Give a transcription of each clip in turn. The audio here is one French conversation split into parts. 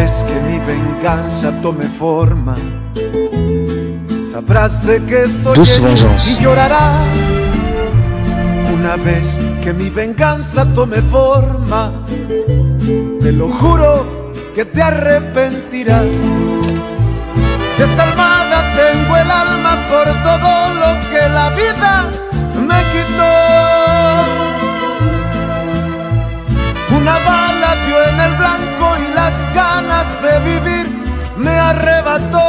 vez que mi venganza tome forma, sabrás de qué estoy hecho y llorarás. Una vez que mi venganza tome forma, te lo juro que te arrepentirás. Desalmada tengo el alma por todo lo que la vida me quitó. Una bala dio en el blanco y las ganas de vivir me arrebató.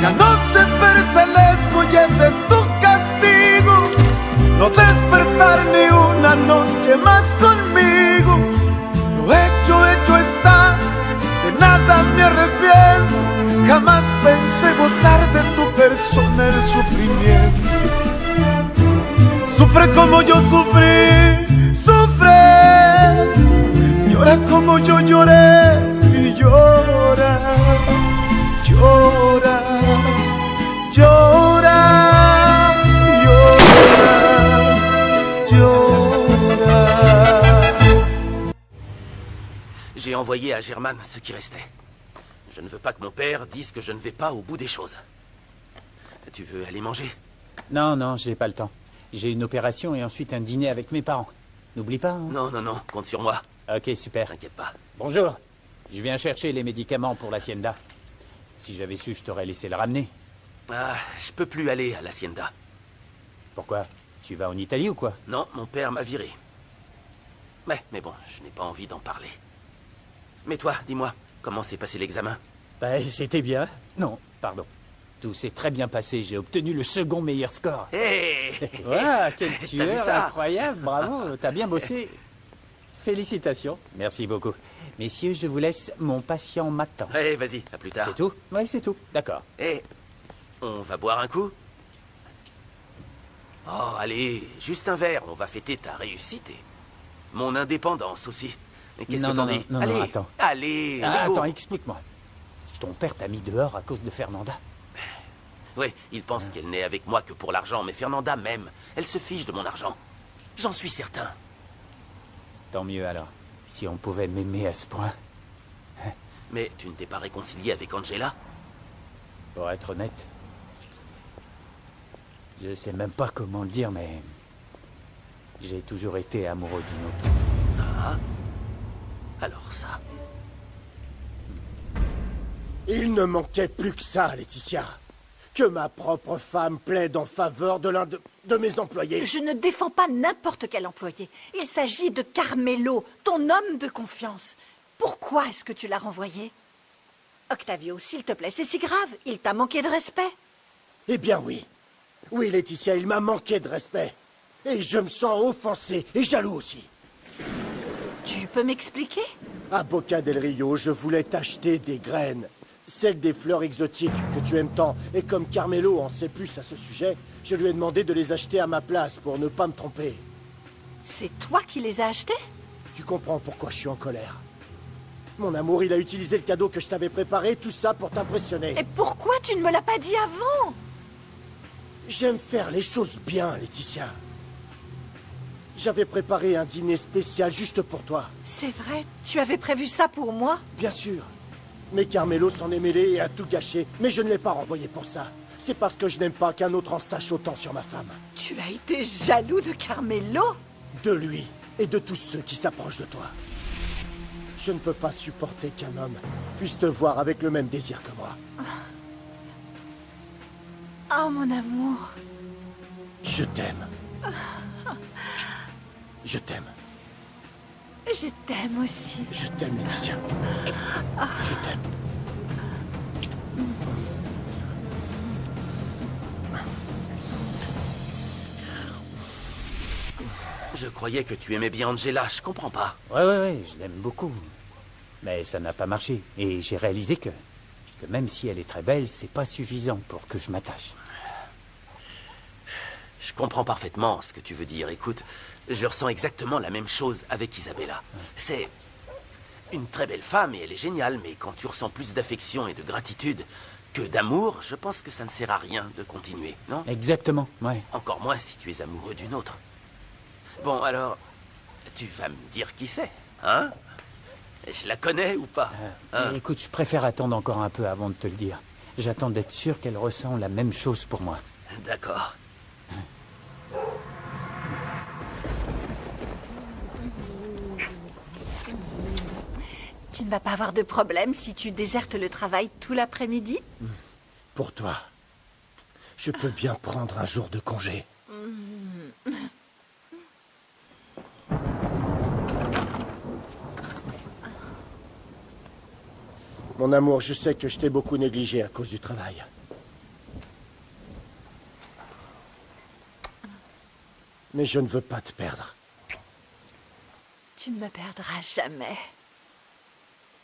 Ya no te pertenezco y ese es tu castigo, no despertar ni una noche más conmigo. Lo hecho está, de nada me arrepiento. Jamás pensé gozar de tu persona el sufrimiento. Sufre como yo sufrí, sufre. Llora como yo lloré y llora, llora, llora, llora, llora. J'ai envoyé à Germaine ce qui restait. Je ne veux pas que mon père dise que je ne vais pas au bout des choses. Tu veux aller manger? Non, non, j'ai pas le temps. J'ai une opération et ensuite un dîner avec mes parents. N'oublie pas, hein? Non, non, non, compte sur moi. Ok, super. T'inquiète pas. Bonjour. Je viens chercher les médicaments pour l'hacienda. Si j'avais su, je t'aurais laissé le ramener. Ah, je peux plus aller à l'hacienda. Pourquoi? Tu vas en Italie ou quoi? Non, mon père m'a viré. Mais bon, je n'ai pas envie d'en parler. Mais toi, dis-moi, comment s'est passé l'examen? Bah, c'était bien. Non, pardon. Tout s'est très bien passé. J'ai obtenu le second meilleur score. Hé Ouah, quel T'as vu tueur ça? incroyable. Bravo, t'as bien bossé. Félicitations. Merci beaucoup. Messieurs, je vous laisse. Mon patient m'attend. Allez, vas-y, à plus tard. C'est tout? Oui, c'est tout. D'accord. Hé, on va boire un coup? Oh, allez, juste un verre. On va fêter ta réussite et mon indépendance aussi. Mais qu'est-ce que t'en dis? Non, allez, non, attends. Allez, Attends, explique-moi. Ton père t'a mis dehors à cause de Fernanda? Oui, il pense qu'elle n'est avec moi que pour l'argent, mais Fernanda m'aime. Elle se fiche de mon argent. J'en suis certain. Tant mieux alors. Si on pouvait m'aimer à ce point. Mais tu ne t'es pas réconcilié avec Angela? Pour être honnête, je sais même pas comment le dire, mais j'ai toujours été amoureux d'une autre. Ah? Alors ça... Il ne manquait plus que ça, Laetitia. Que ma propre femme plaide en faveur de l'un de mes employés. Je ne défends pas n'importe quel employé. Il s'agit de Carmelo, ton homme de confiance. Pourquoi est-ce que tu l'as renvoyé? Octavio, s'il te plaît, c'est si grave. Il t'a manqué de respect. Eh bien oui. Oui, Laetitia, il m'a manqué de respect. Et je me sens offensé et jaloux aussi. Tu peux m'expliquer? À Boca del Rio, je voulais t'acheter des graines. Celles des fleurs exotiques que tu aimes tant. Et comme Carmelo en sait plus à ce sujet, je lui ai demandé de les acheter à ma place pour ne pas me tromper. C'est toi qui les as achetés? Tu comprends pourquoi je suis en colère. Mon amour, il a utilisé le cadeau que je t'avais préparé, tout ça pour t'impressionner. Et pourquoi tu ne me l'as pas dit avant? J'aime faire les choses bien, Laetitia. J'avais préparé un dîner spécial juste pour toi. C'est vrai, tu avais prévu ça pour moi? Bien sûr. Mais Carmelo s'en est mêlé et a tout gâché. Mais je ne l'ai pas renvoyé pour ça. C'est parce que je n'aime pas qu'un autre en sache autant sur ma femme. Tu as été jaloux de Carmelo? De lui et de tous ceux qui s'approchent de toi. Je ne peux pas supporter qu'un homme puisse te voir avec le même désir que moi. Oh, mon amour. Je t'aime. Je t'aime. Je t'aime aussi. Je t'aime, Laetitia. Je t'aime. Je croyais que tu aimais bien Angela, je comprends pas. Ouais, je l'aime beaucoup. Mais ça n'a pas marché. Et j'ai réalisé que même si elle est très belle, c'est pas suffisant pour que je m'attache. Je comprends parfaitement ce que tu veux dire. Écoute, je ressens exactement la même chose avec Isabella. C'est une très belle femme et elle est géniale, mais quand tu ressens plus d'affection et de gratitude que d'amour, je pense que ça ne sert à rien de continuer, non? Exactement, ouais. Encore moins si tu es amoureux d'une autre. Bon, alors, tu vas me dire qui c'est? Hein? Je la connais ou pas? Hein? Écoute, je préfère attendre encore un peu avant de te le dire. J'attends d'être sûr qu'elle ressent la même chose pour moi. D'accord. Tu ne vas pas avoir de problème si tu désertes le travail tout l'après-midi? Pour toi, je peux bien prendre un jour de congé. Mon amour, je sais que je t'ai beaucoup négligé à cause du travail. Mais je ne veux pas te perdre. Tu ne me perdras jamais.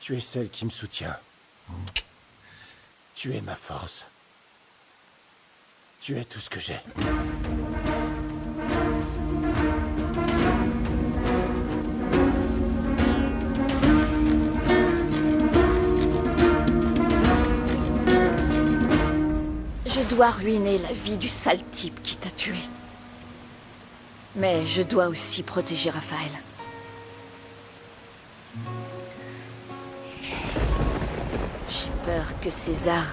Tu es celle qui me soutient. Tu es ma force. Tu es tout ce que j'ai. Je dois ruiner la vie du sale type qui t'a tué. Mais je dois aussi protéger Raphaël. J'ai peur que César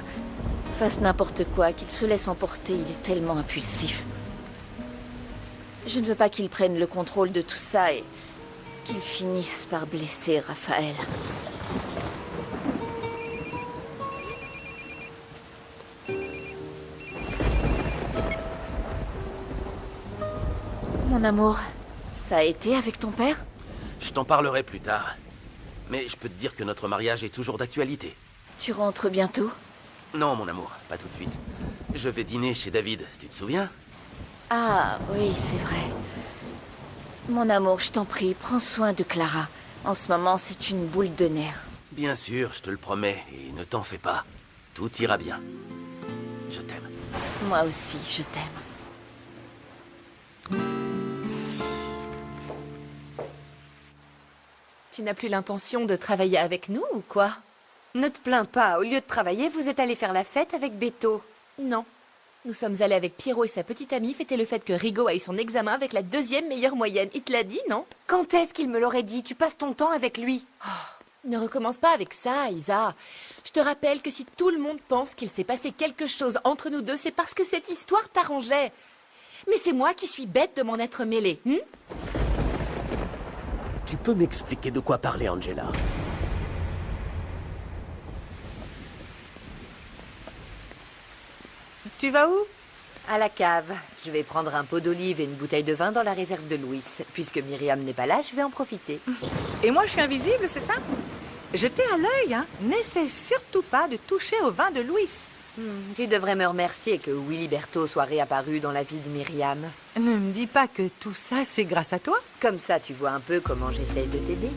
fasse n'importe quoi, qu'il se laisse emporter. Il est tellement impulsif. Je ne veux pas qu'il prenne le contrôle de tout ça et qu'il finisse par blesser Raphaël. Mon amour, ça a été avec ton père? Je t'en parlerai plus tard. Mais je peux te dire que notre mariage est toujours d'actualité. Tu rentres bientôt? Non, mon amour, pas tout de suite. Je vais dîner chez David, tu te souviens? Ah, oui, c'est vrai. Mon amour, je t'en prie, prends soin de Clara. En ce moment, c'est une boule de nerfs. Bien sûr, je te le promets, et ne t'en fais pas. Tout ira bien. Je t'aime. Moi aussi, je t'aime. Tu n'as plus l'intention de travailler avec nous ou quoi? Ne te plains pas, au lieu de travailler, vous êtes allé faire la fête avec Beto. Non. Nous sommes allés avec Pierrot et sa petite amie fêter le fait que Rigaud a eu son examen avec la 2e meilleure moyenne. Il te l'a dit, non? Quand est-ce qu'il me l'aurait dit? Tu passes ton temps avec lui. Ne recommence pas avec ça, Isa. Je te rappelle que si tout le monde pense qu'il s'est passé quelque chose entre nous deux, c'est parce que cette histoire t'arrangeait. Mais c'est moi qui suis bête de m'en être mêlée. Tu peux m'expliquer de quoi parler, Angela? Tu vas où? À la cave. Je vais prendre un pot d'olive et une bouteille de vin dans la réserve de Louis. Puisque Myriam n'est pas là, je vais en profiter. Et moi, je suis invisible, c'est ça? Jetez à l'œil, hein. N'essaie surtout pas de toucher au vin de Louis. Tu devrais me remercier que Wiliberto soit réapparu dans la vie de Myriam. Ne me dis pas que tout ça, c'est grâce à toi. Comme ça, tu vois un peu comment j'essaye de t'aider.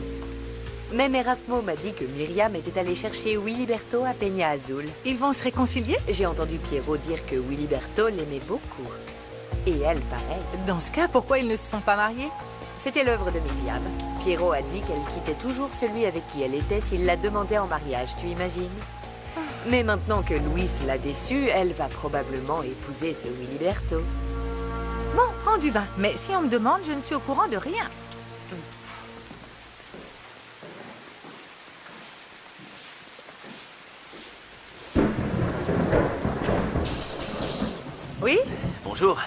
Même Erasmo m'a dit que Myriam était allée chercher Wiliberto à Peña Azul. Ils vont se réconcilier? J'ai entendu Pierrot dire que Wiliberto l'aimait beaucoup. Et elle, pareil. Dans ce cas, pourquoi ils ne se sont pas mariés? C'était l'œuvre de Myriam. Pierrot a dit qu'elle quittait toujours celui avec qui elle était s'il la demandait en mariage, tu imagines? Mais maintenant que Louis l'a déçue, elle va probablement épouser ce Wiliberto. Bon, prends du vin. Mais si on me demande, je ne suis au courant de rien. Oui? Bonjour.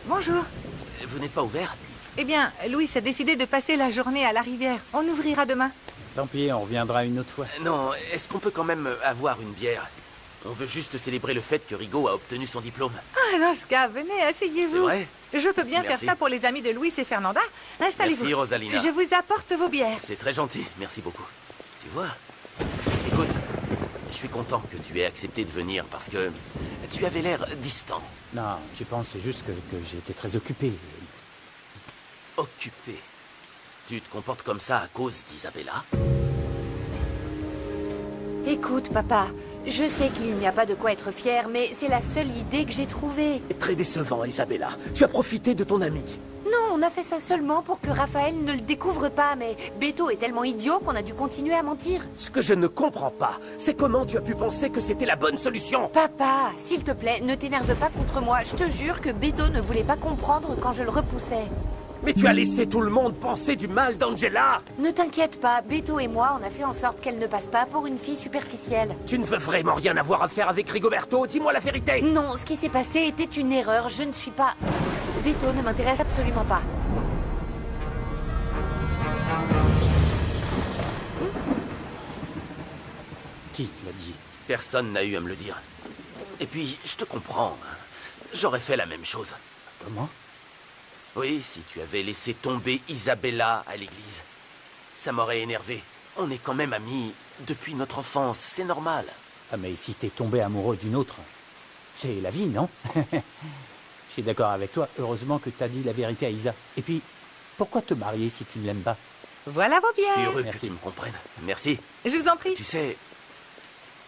Bonjour. Vous n'êtes pas ouvert? Eh bien, Louis a décidé de passer la journée à la rivière. On ouvrira demain. Tant pis, on reviendra une autre fois. Non, est-ce qu'on peut quand même avoir une bière? On veut juste célébrer le fait que Rigaud a obtenu son diplôme. Ah, dans ce cas, venez, asseyez-vous. C'est vrai? Je peux bien Merci. faire ça pour les amis de Louis et Fernanda. Installez-vous. Merci, Rosalina. Je vous apporte vos bières. C'est très gentil, merci beaucoup. Tu vois? Écoute, je suis content que tu aies accepté de venir parce que tu avais l'air distant. Non, tu penses, c'est juste que j'ai été très occupé. Occupé. Tu te comportes comme ça à cause d'Isabella? Écoute, papa, je sais qu'il n'y a pas de quoi être fier, mais c'est la seule idée que j'ai trouvée. Très décevant, Isabella. Tu as profité de ton ami. Non, on a fait ça seulement pour que Raphaël ne le découvre pas, mais Beto est tellement idiot qu'on a dû continuer à mentir. Ce que je ne comprends pas, c'est comment tu as pu penser que c'était la bonne solution. Papa, s'il te plaît, ne t'énerve pas contre moi. Je te jure que Beto ne voulait pas comprendre quand je le repoussais. Mais tu as laissé tout le monde penser du mal d'Angela. Ne t'inquiète pas, Beto et moi, on a fait en sorte qu'elle ne passe pas pour une fille superficielle. Tu ne veux vraiment rien avoir à faire avec Rigoberto. Dis-moi la vérité. Non, ce qui s'est passé était une erreur. Je ne suis pas... Beto ne m'intéresse absolument pas. Qui te l'a dit? Personne n'a eu à me le dire. Et puis, je te comprends. J'aurais fait la même chose. Comment? Oui, si tu avais laissé tomber Isabella à l'église. Ça m'aurait énervé. On est quand même amis depuis notre enfance, c'est normal. Ah mais si t'es tombé amoureux d'une autre, c'est la vie, non? Je suis d'accord avec toi. Heureusement que t'as dit la vérité à Isa. Et puis, pourquoi te marier si tu ne l'aimes pas? Voilà vos Je suis bières. heureux Merci. que tu me comprennes. Merci. Je vous en prie. Tu sais,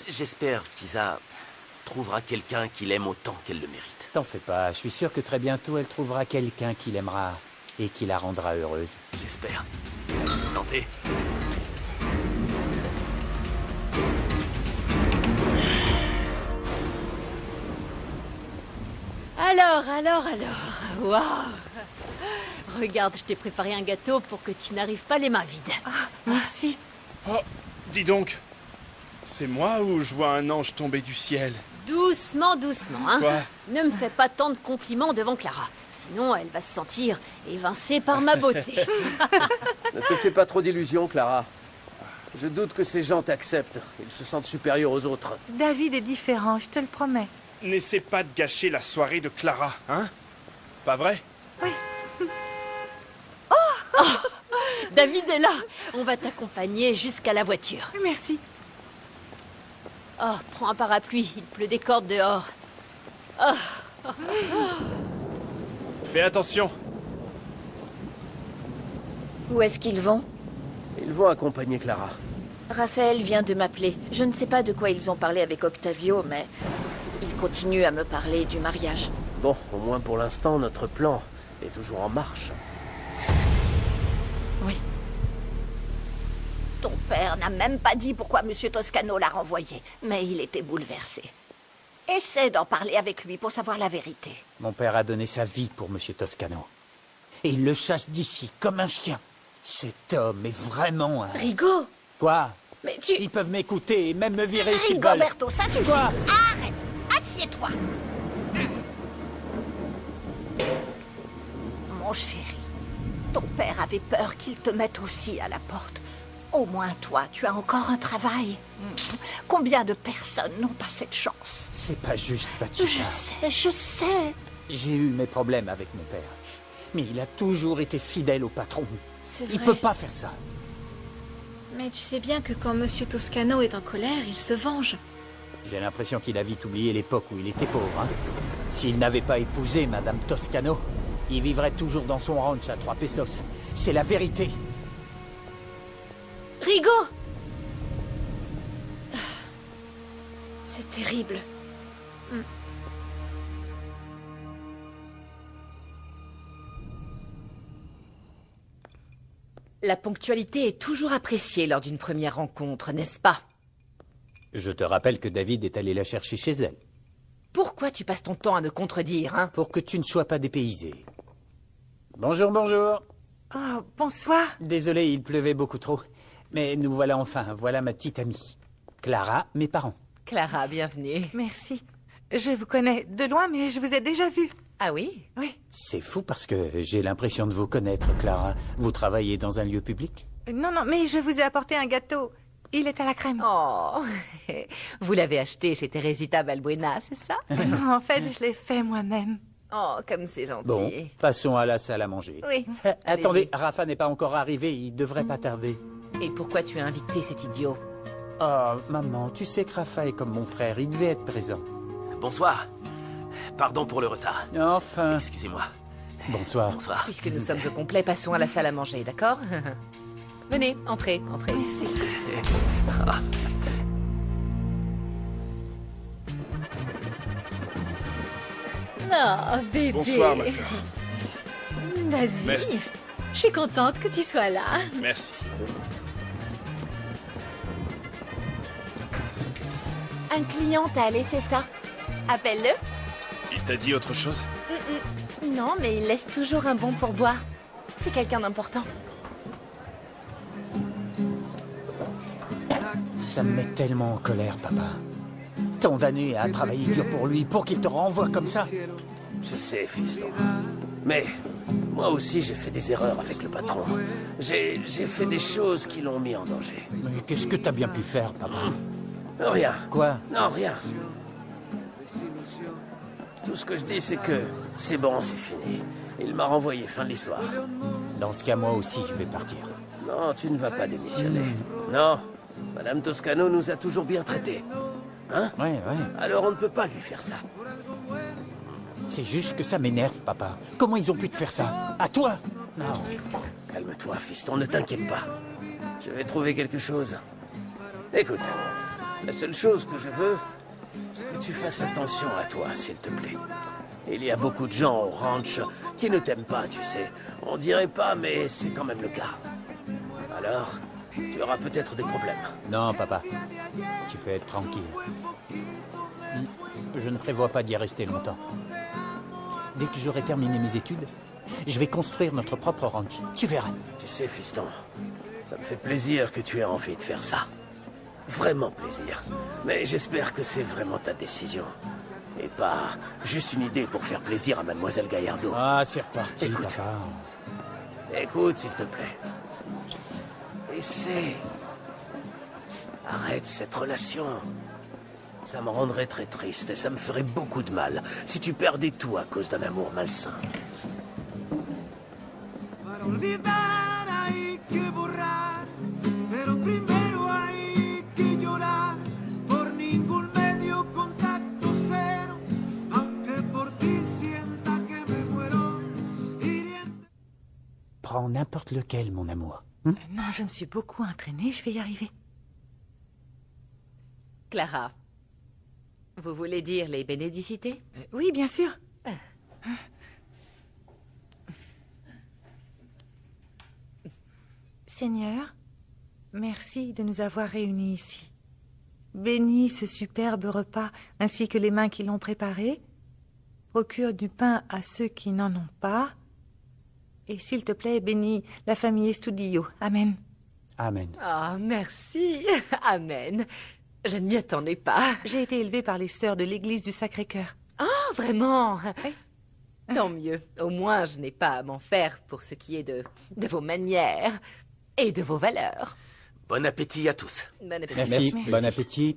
j'espère qu'Isa trouvera quelqu'un qui l'aime autant qu'elle le mérite. T'en fais pas. Je suis sûr que très bientôt, elle trouvera quelqu'un qui l'aimera et qui la rendra heureuse. J'espère. Santé. Alors. Waouh! Regarde, je t'ai préparé un gâteau pour que tu n'arrives pas les mains vides. Merci. Oh, dis donc. C'est moi ou je vois un ange tomber du ciel? Doucement, hein? Quoi? Ne me fais pas tant de compliments devant Clara. Sinon, elle va se sentir évincée par ma beauté. Ne te fais pas trop d'illusions, Clara. Je doute que ces gens t'acceptent. Ils se sentent supérieurs aux autres. David est différent, je te le promets. N'essaie pas de gâcher la soirée de Clara, hein? Pas vrai? David est là. On va t'accompagner jusqu'à la voiture. Merci. Oh, prends un parapluie. Il pleut des cordes dehors. Fais attention. Où est-ce qu'ils vont? Ils vont accompagner Clara. Raphaël vient de m'appeler. Je ne sais pas de quoi ils ont parlé avec Octavio, mais ils continuent à me parler du mariage. Bon, au moins pour l'instant, notre plan est toujours en marche. Oui. Ton père n'a même pas dit pourquoi Monsieur Toscano l'a renvoyé, mais il était bouleversé. Essaie d'en parler avec lui pour savoir la vérité. Mon père a donné sa vie pour Monsieur Toscano. Et il le chasse d'ici comme un chien. Cet homme est vraiment un... Rigo! Quoi? Mais tu... Ils peuvent m'écouter et même me virer s'ils veulent. Rigoberto, ça suffit! Quoi? Arrête! Assieds-toi! Mon chéri, ton père avait peur qu'il te mette aussi à la porte. Au moins toi, tu as encore un travail. Combien de personnes n'ont pas cette chance? C'est pas juste, Bathsheba. Je sais. J'ai eu mes problèmes avec mon père. Mais il a toujours été fidèle au patron. C'est Il vrai. peut pas faire ça. Mais tu sais bien que quand Monsieur Toscano est en colère, il se venge. J'ai l'impression qu'il a vite oublié l'époque où il était pauvre. Hein. S'il n'avait pas épousé Madame Toscano, il vivrait toujours dans son ranch à 3 pesos. C'est la vérité. Rigo! C'est terrible. La ponctualité est toujours appréciée lors d'une première rencontre, n'est-ce pas? Je te rappelle que David est allé la chercher chez elle. Pourquoi tu passes ton temps à me contredire, hein? Pour que tu ne sois pas dépaysé. Bonjour, bonjour. Oh, bonsoir. Désolé, il pleuvait beaucoup trop. Mais nous voilà enfin. Voilà ma petite amie. Clara, mes parents. Clara, bienvenue. Merci. Je vous connais de loin, mais je vous ai déjà vu. Ah oui? Oui. C'est fou parce que j'ai l'impression de vous connaître, Clara. Vous travaillez dans un lieu public? Non, mais je vous ai apporté un gâteau. Il est à la crème. Oh, vous l'avez acheté chez Teresita Balbuena, c'est ça? En fait, je l'ai fait moi-même. Oh, comme c'est gentil. Bon, passons à la salle à manger. Oui. Attendez, Rafa n'est pas encore arrivé, il devrait pas tarder. Et pourquoi tu as invité cet idiot? Oh, maman, tu sais que Rafa est comme mon frère, il devait être présent. Bonsoir. Pardon pour le retard. Enfin. Excusez-moi. Bonsoir. Bonsoir. Puisque nous sommes au complet, passons à la salle à manger, d'accord? Venez, entrez. Merci. Oh, bébé. Bonsoir, ma fleur. Vas-y. Merci. Je suis contente que tu sois là. Merci. Un client t'a laissé ça. Appelle-le. Il t'a dit autre chose? Non, mais il laisse toujours un bon pourboire. C'est quelqu'un d'important. Ça me met tellement en colère, papa. Tant d'années à travailler dur pour lui, pour qu'il te renvoie comme ça. Je sais, fiston. Mais moi aussi, j'ai fait des erreurs avec le patron. J'ai fait des choses qui l'ont mis en danger. Mais qu'est-ce que t'as bien pu faire, papa? Rien. Quoi? Non, rien. Tout ce que je dis, c'est que c'est bon, c'est fini. Il m'a renvoyé, fin de l'histoire. Dans ce cas, moi aussi, je vais partir. Non, tu ne vas pas démissionner. Non, Madame Toscano nous a toujours bien traités. Hein? Ouais. Alors on ne peut pas lui faire ça. C'est juste que ça m'énerve, papa. Comment ils ont pu te faire ça? À toi? Non. Calme-toi, fiston, ne t'inquiète pas. Je vais trouver quelque chose. Écoute, la seule chose que je veux, c'est que tu fasses attention à toi, s'il te plaît. Il y a beaucoup de gens au ranch qui ne t'aiment pas, tu sais. On dirait pas, mais c'est quand même le cas. Alors, tu auras peut-être des problèmes. Non, papa. Tu peux être tranquille. Je ne prévois pas d'y rester longtemps. Dès que j'aurai terminé mes études, je vais construire notre propre ranch. Tu verras. Tu sais, fiston, ça me fait plaisir que tu aies envie de faire ça. Vraiment plaisir. Mais j'espère que c'est vraiment ta décision. Et pas juste une idée pour faire plaisir à Mademoiselle Gaillardo. Ah, c'est reparti, Écoute. papa. Écoute, s'il te plaît. Essaie. Arrête cette relation. Ça me rendrait très triste et ça me ferait beaucoup de mal si tu perdais tout à cause d'un amour malsain. Prends n'importe lequel, mon amour. Non, je me suis beaucoup entraînée, je vais y arriver. Clara, vous voulez dire les bénédicités? Oui, bien sûr. Seigneur, merci de nous avoir réunis ici. Bénis ce superbe repas ainsi que les mains qui l'ont préparé. Procure du pain à ceux qui n'en ont pas. Et s'il te plaît, bénis la famille Estudillo. Amen. Amen. Ah, merci. Amen. Je ne m'y attendais pas. J'ai été élevée par les sœurs de l'église du Sacré-Cœur. Oh, vraiment? Oui. Tant mieux. Au moins, je n'ai pas à m'en faire pour ce qui est de vos manières et de vos valeurs. Bon appétit à tous. Bon appétit. Merci. Bon appétit.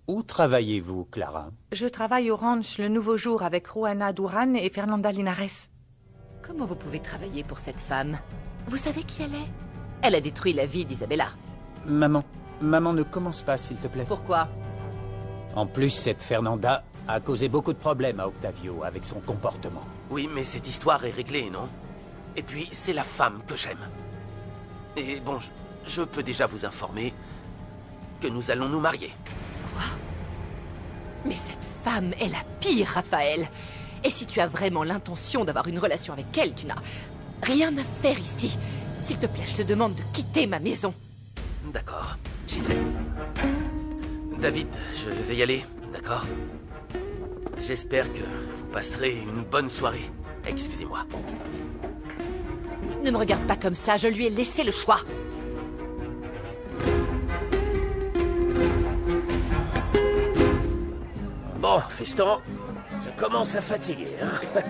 Où travaillez-vous, Clara? Je travaille au ranch Le Nouveau Jour avec Juana Duran et Fernanda Linares. Comment vous pouvez travailler pour cette femme? Vous savez qui elle est? Elle a détruit la vie d'Isabella. Maman, ne commence pas, s'il te plaît. Pourquoi? En plus, cette Fernanda a causé beaucoup de problèmes à Octavio avec son comportement. Oui, mais cette histoire est réglée, non? Et puis, c'est la femme que j'aime. Et bon, je peux déjà vous informer que nous allons nous marier. Quoi? Mais cette femme est la pire, Raphaël. Et si tu as vraiment l'intention d'avoir une relation avec elle, tu n'as rien à faire ici. S'il te plaît, je te demande de quitter ma maison. D'accord, j'y vais. David, je vais y aller, d'accord? J'espère que vous passerez une bonne soirée. Excusez-moi. Ne me regarde pas comme ça, je lui ai laissé le choix. Bon, fiston, je commence à fatiguer, hein.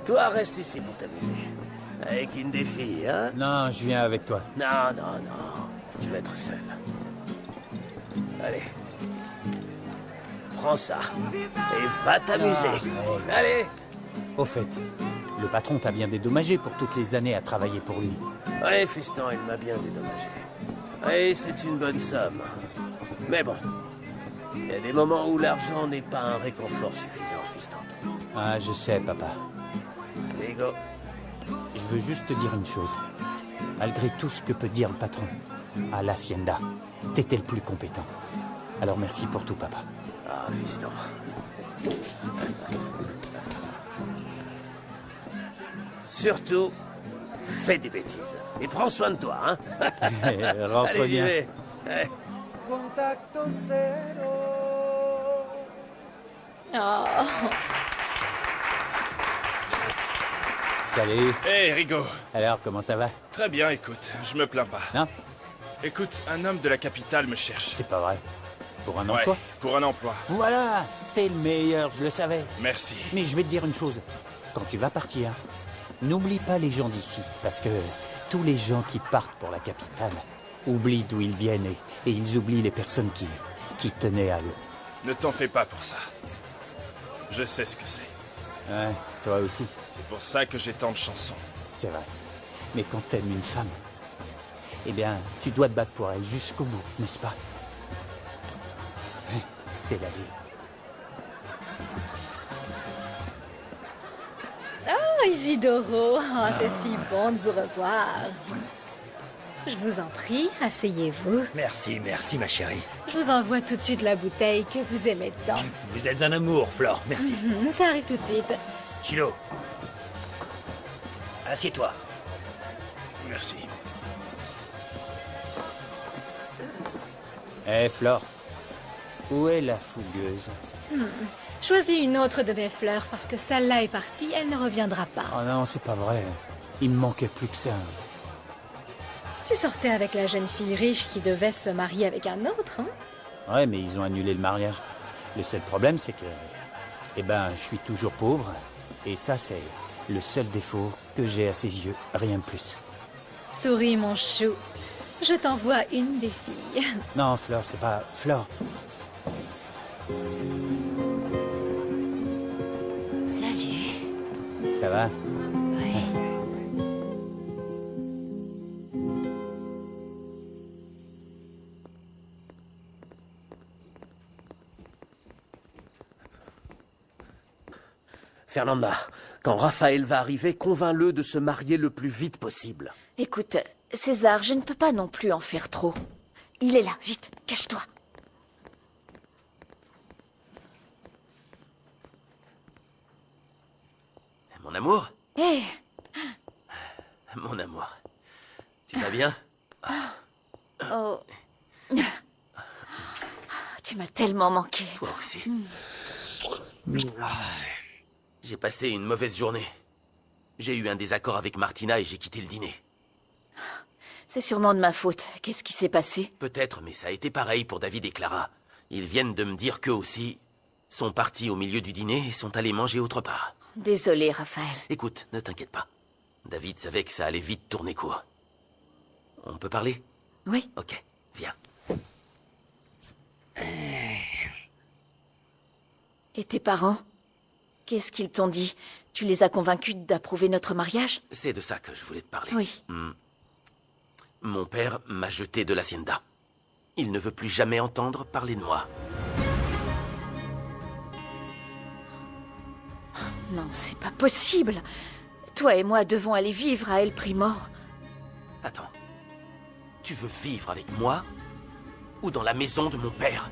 Toi, reste ici pour t'amuser. Avec une des filles, hein. Non, je viens avec toi. Non. Je vais être seul. Allez. Prends ça. Et va t'amuser. Allez. Au fait, le patron t'a bien dédommagé pour toutes les années à travailler pour lui. Oui, fiston, il m'a bien dédommagé. Oui, c'est une bonne somme. Mais bon, il y a des moments où l'argent n'est pas un réconfort suffisant, fiston. Ah, je sais, papa. Diego. Je veux juste te dire une chose. Malgré tout ce que peut dire le patron, à l'Hacienda, t'étais le plus compétent. Alors merci pour tout, papa. Ah, fiston. Surtout, fais des bêtises. Et prends soin de toi, hein. Rentre Allez, bien. j'y vais. Ouais. Contacto cero. Salut. Hé, Rigo. Alors, comment ça va? Très bien, écoute, je me plains pas. Non? Écoute, un homme de la capitale me cherche. C'est pas vrai. Pour un emploi? Ouais, pour un emploi. Voilà. T'es le meilleur, je le savais. Merci. Mais je vais te dire une chose. Quand tu vas partir, n'oublie pas les gens d'ici. Parce que tous les gens qui partent pour la capitale oublient d'où ils viennent et ils oublient les personnes qui tenaient à eux. Ne t'en fais pas pour ça. Je sais ce que c'est. Ouais, toi aussi. C'est pour ça que j'ai tant de chansons. C'est vrai. Mais quand t'aimes une femme, eh bien, tu dois te battre pour elle jusqu'au bout, n'est-ce pas? C'est la vie. Oh, Isidoro, oh, c'est si bon de vous revoir. Je vous en prie, asseyez-vous. Merci, merci ma chérie. Je vous envoie tout de suite la bouteille que vous aimez tant. Vous êtes un amour, Flore, merci. Ça arrive tout de suite. Chilo, assieds-toi. Merci. Eh, Flore, où est la fougueuse? Choisis une autre de mes fleurs parce que celle-là est partie, elle ne reviendra pas. Oh non, c'est pas vrai. Il me manquait plus que ça. Tu sortais avec la jeune fille riche qui devait se marier avec un autre, hein? Ouais, mais ils ont annulé le mariage. Le seul problème, c'est que... Eh ben, je suis toujours pauvre. Et ça, c'est le seul défaut que j'ai à ses yeux. Rien de plus. Souris, mon chou. Je t'envoie une des filles. Non, Flore, c'est pas... Flore. Salut. Ça va? Oui. Fernanda, quand Raphaël va arriver, convainc-le de se marier le plus vite possible. Écoute, César, je ne peux pas non plus en faire trop. Il est là, vite, cache-toi. Mon amour? Hé, Mon amour. Tu vas bien? oh. Tu m'as tellement manqué. Toi aussi. J'ai passé une mauvaise journée. J'ai eu un désaccord avec Martina et j'ai quitté le dîner. C'est sûrement de ma faute. Qu'est-ce qui s'est passé? Peut-être, mais ça a été pareil pour David et Clara. Ils viennent de me dire qu'eux aussi sont partis au milieu du dîner et sont allés manger autre part. Désolé, Raphaël. Écoute, ne t'inquiète pas. David savait que ça allait vite tourner court. On peut parler? Oui. Ok, viens. Et tes parents? Qu'est-ce qu'ils t'ont dit? Tu les as convaincus d'approuver notre mariage? C'est de ça que je voulais te parler. Oui. Mon père m'a jeté de l'hacienda. Il ne veut plus jamais entendre parler de moi. Non, c'est pas possible. Toi et moi devons aller vivre à El Primor. Attends. Tu veux vivre avec moi ou dans la maison de mon père?